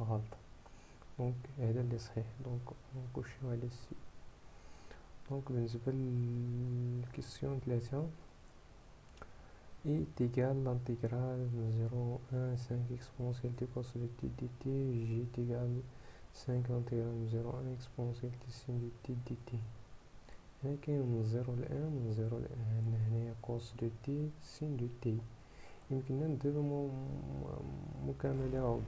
غلطة. دونك هذا اللي صحيح. دونك نكوشيو على سي. دونك بالنسبة للكيسيون 3 I est égal l'intégrale 0 1 5 exponentielle t cos de t dt. J est égal 5 l'intégrale 0 1 exponentielle t sin de t dt. هنا كاين من 0 ل 1 من 0 ل 1. عندنا هنايا cos de t sin de t. يمكننا نديرو مكاملة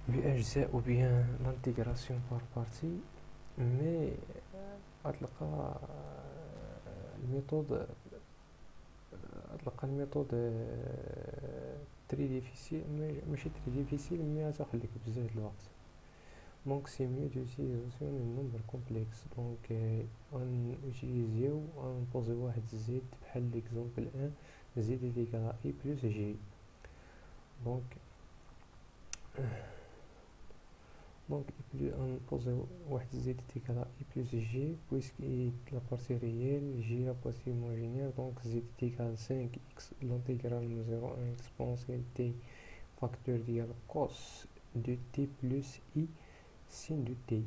بأجزاء وبيان l'intégration par partie. مي غتلقى الميثود تري ديفيسيل. ماشي تري ديفيسيل مي غتاخدلك بزاف د الوقت. دونك سي ميو دوتيليزاسيون دو نومبر كومبلكس. دونك غنوتيليزيو غنبوزيو واحد زيد بحال ليكزومبل 1 زيد ايكال اي بلس جي. دونك غنبوزيو واحد زيد ايكال اي بلس جي بويسك اي لا بارتي ريال جي لا بارتي imaginaire. دونك زيد ايكال 5 اكس لانتيغرال من 0 1 اكسبونسيال تي فاكتور ديال كوس دو تي بلس اي سين دو تي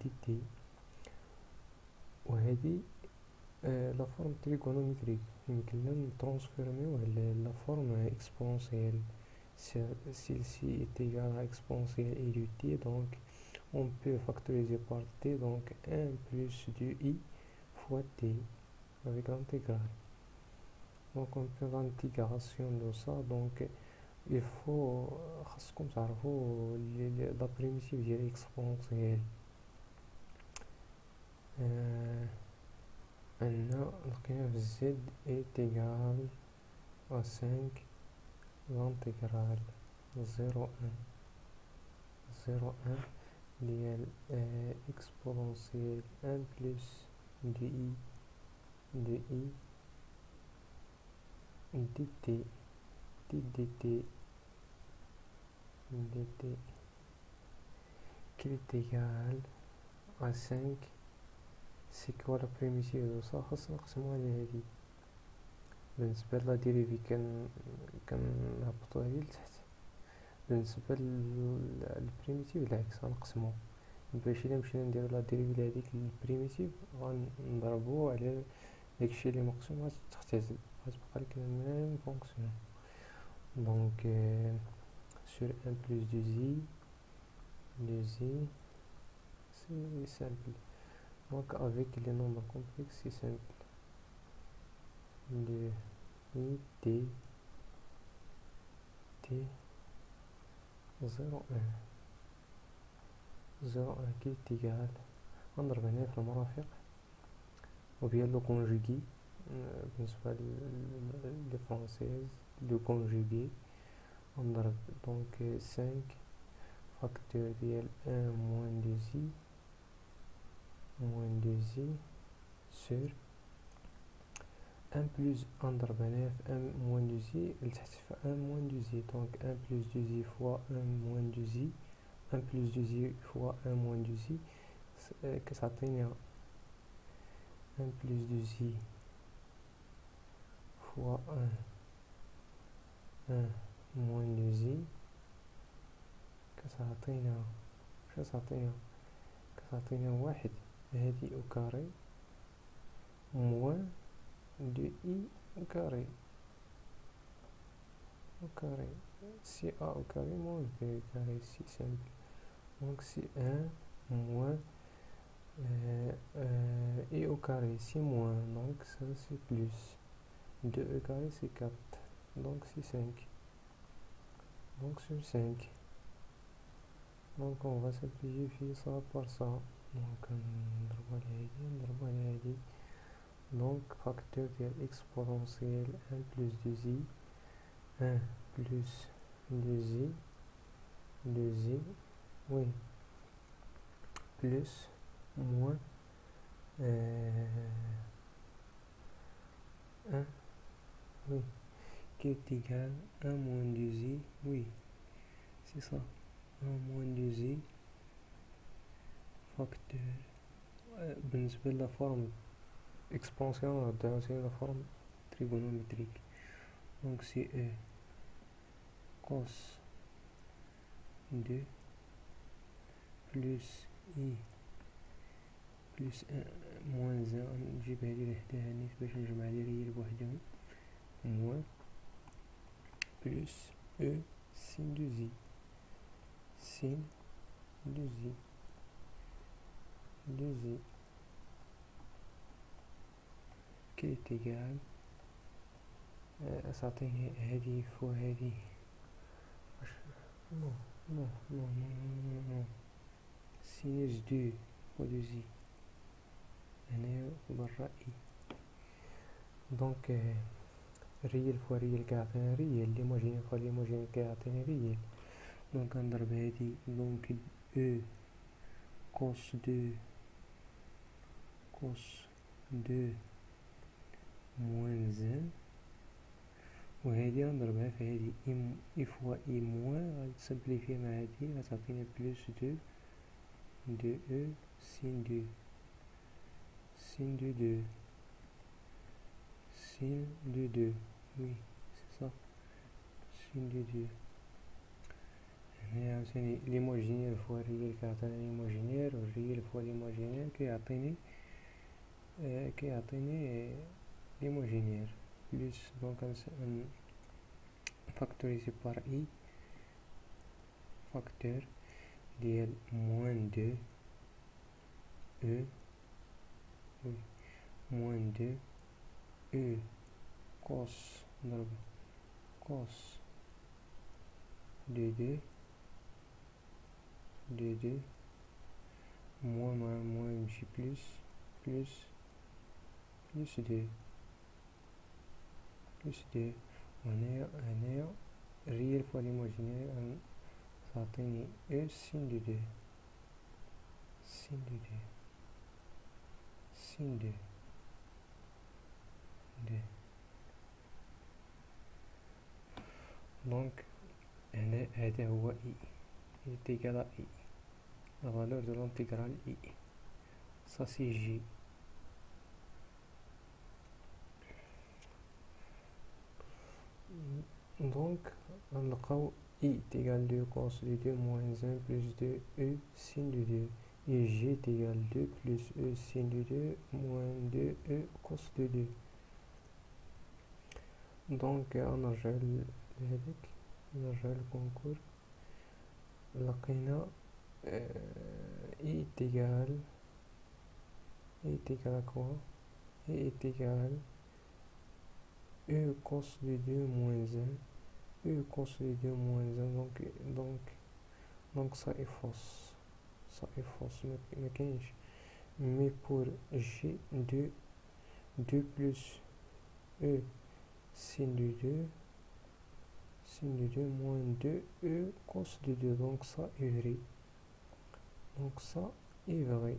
دي تي. وهذه لا فورم تريغونومتريك يمكننا نترانسفورميوه لا فورم اكسبونسيال. celle-ci est égale à exponentielle i du t, donc on peut factoriser par t, donc 1 plus du i fois t avec l'intégrale. Donc on peut l'intégration de ça. Donc il faut خاصكم تعرفوا la primitive ديال exponentielle. عندنا لقينا في z est égal à 5 l'intégrale 0 1 ديال exponentielle 1 plus du i dt qui est égal à 5. c'est quoi la primitive de ça؟ خاصنا نقسموها على هادي. بالنسبة لا ديريفي كنهبطوها هي لتحت. بالنسبة للبريميتيف العكس غنقسمو. باش الا مشينا نديرو لا ديريفي لهاديك البريميتيف غنضربو على داكشي اللي مقسوم غتختزل غتبقى لك ميم فونكسيون. دونك sur 1 plus 2i c'est simple. Donc avec les nombres complexes c'est simple. Le i t 0 1 qui est égal نضرب هنا في المرافق وبيان لو كونجوغي. بالنسبة لي فرونسيز لو كونجوغي نضرب دونك 5 فاكتور ديال 1 موان 2i sur 1 plus نضرب هنا في 1 موان 2i لتحت في 1 موان 2i. دونك 1 plus 2i fois 1 موان 2i 1 plus 2i fois 1 موان 2i كتعطيني 1 plus 2i fois 1 موان 2i كتعطينا واحد هادي او كاري موان 2i au carré si a au carré moins b au carré. Si simple. Donc c'est 1 moins i au carré c'est moins, donc ça c'est plus 2 au carré c'est 4, donc c'est 5. Donc sur 5, donc on va simplifier ça par ça. Donc on va donc facteur de exponentielle 1 plus 2i 1 plus 2i oui plus moins 1 oui qui est égal 1 moins 2i. oui c'est ça 1 moins 2i facteur بالنسبة لا فورم exponentielle c'est la forme trigonométrique. Donc c'est e cos 2 plus I plus 1 moins 1 نجيب هادي لحداها نيت باش نجمع لي ريال بوحدهم موان plus E sin de Z sin de Z qui est égal تعطيني هذه فوا هذه نو نو نو نو نو نو سينوس دو فوا دو زي هنايا برا اي دونك ريال فوا ريال كيعطينا ريال ليموجين فوا ليموجين كيعطيني ريال دونك نضرب هادي دونك او كوس دو موان زان وهادي غنضربها في هادي اي فوا اي موان غتسمبليفي مع هادي غتعطينا بلوس دو او سين دو وي سي صا سين دو هنايا عاوتاني ليموجينير فوا ريال كيعطينا ليموجينير والريال فوا ليموجينير كيعطيني ليموجينير بلوس دونك فاكتوريزي بار اي فاكتور ديال موان دو او وي موان دو او كوس نضرب كوس دو موان مع موان يمشي بلوس دو وهنايا ريال فوا ليموجينير تعطيني او سين دو دونك هنا هذا هو اي انتيغرال اي la valeur de l'intégrale i ça c'est j donc نلقاو i est égal 2 cos de 2 moins 1 plus 2 e sin de 2 et j est égal 2 plus e sin de 2 moins 2 e cos de 2 donc نرجع لهذاك نرجع للكونكور لقينا i est égal à quoi? i est égal e cos de 2 moins 1 e cos de 2 moins 1 donc ça est fausse ما كاينش mais pour g 2 plus e sin de 2 moins 2 e cos de 2 donc ça est vrai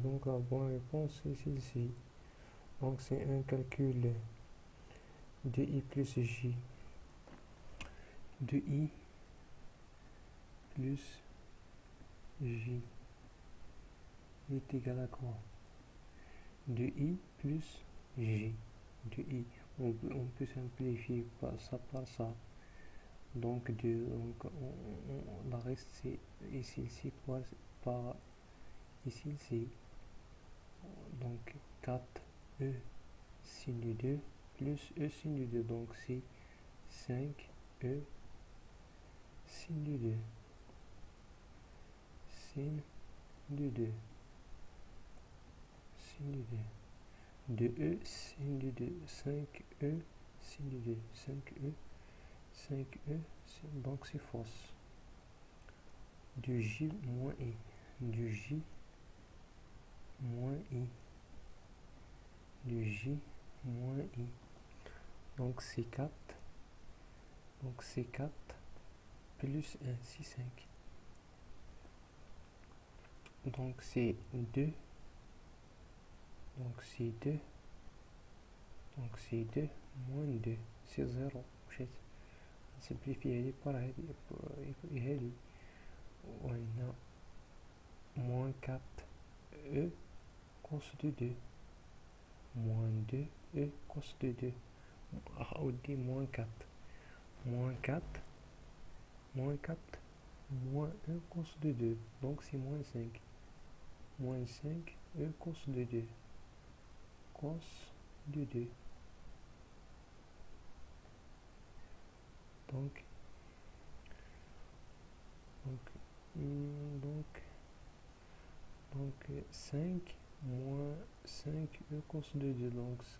donc la bonne réponse est celle-ci donc c'est un calcul de i plus j de i plus j est égal à quoi? De i plus j de i on peut simplifier ça par ça donc la reste c'est ici par ici donc 4 e sin de 2 plus e sin de 2 donc c'est 5 e sin de 2 2e sin de 2 5e sin de 2 5e donc c'est fausse du j moins i donc c'est 4 plus 1 c'est 5 donc c'est 2 moins 2 c'est 0 مشيت simplifier هذه par هذه وهنا moins 4 e cos de 2 moins 2 e cos de 2 أودي moins 4 moins e cos de 2. Donc c'est moins 5. Moins 5 e cos de 2. Cos de 2. Donc, donc, donc 5 moins 5 e cos de 2. Donc ça